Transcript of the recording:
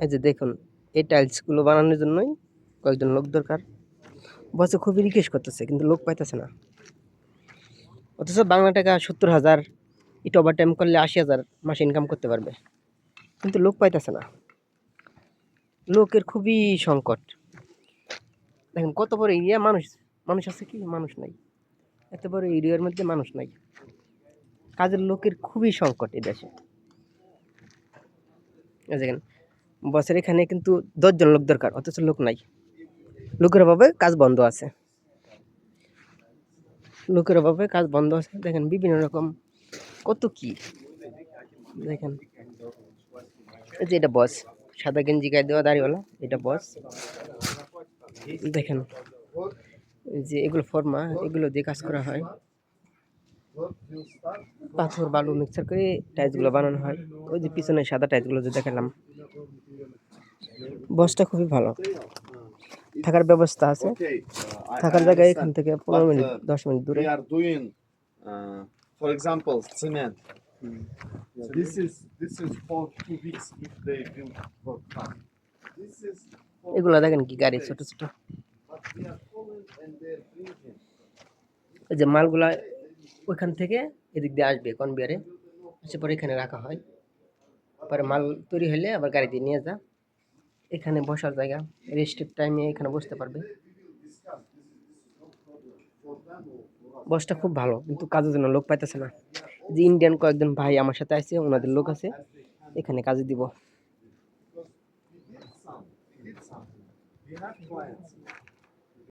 এই যে দেখুন, এই টাইলসগুলো বানানোর জন্যই কয়েকজন লোক দরকার। বসে খুবই রিকোয়েস্ট করতেছে কিন্তু লোক পাইতেছে না। অথচ বাংলা টাকা 70,000, একটু ওভার টাইম করলে 80,000 মাসে ইনকাম করতে পারবে, কিন্তু লোক পাইতেছে না। লোকের খুবই সংকট। দেখেন কত বড় এরিয়া, মানুষ মানুষ আছে কি? মানুষ নাই। এত বড় এরিয়ার মধ্যে মানুষ নাই। কাজের লোকের খুবই সংকট এই দেশে। এই দেখেন, বছর এখানে কিন্তু 10 জন লোক দরকার, অথচ লোক নাই। লোকের অভাবে কাজ বন্ধ আছে। লোকের অভাবে কাজ বন্ধ আছে। দেখেন বিভিন্ন রকম কত কি। দেখেন এই যে এটা বস, সাদা গেঞ্জি গায়ে দেওয়া দাড়িওয়ালা, এটা বস। দেখেন এই যে এগুলো ফর্মা, এগুলো দিয়ে কাজ করা হয়। পাথর বালু মিক্সার করে টাইলসগুলো বানানো হয়। ওই যে পিছনে সাদা টাইলসগুলো যে দেখালাম। বসটা খুবই ভালো, থাকার ব্যবস্থা আছে। থাকার জায়গায় এখান থেকে 15 মিনিট 10 মিনিট দূরে। They are doing, for example, cement. So this is for 2 weeks if they build for car. This is for এগুলো দেখেন কি গাড়ি ছোট ছোট। but they are falling and they're bringing. এই যে মালগুলা ওইখান থেকে এদিক দিয়ে আসবে কনভেয়ারে, এসে পরে এখানে রাখা হয়। পরে মাল তৈরি হলে আবার গাড়ি দিয়ে নিয়ে যা। এখানে বসার জায়গা, রেস্টের টাইমে এখানে বসতে পারবে। বসটা খুব ভালো, কিন্তু কাজের জন্য লোক পাইতেছে না। যে ইন্ডিয়ান কয়েকজন ভাই আমার সাথে আছে, ওনাদের লোক আছে, এখানে কাজে দিব। We did some. We have clients.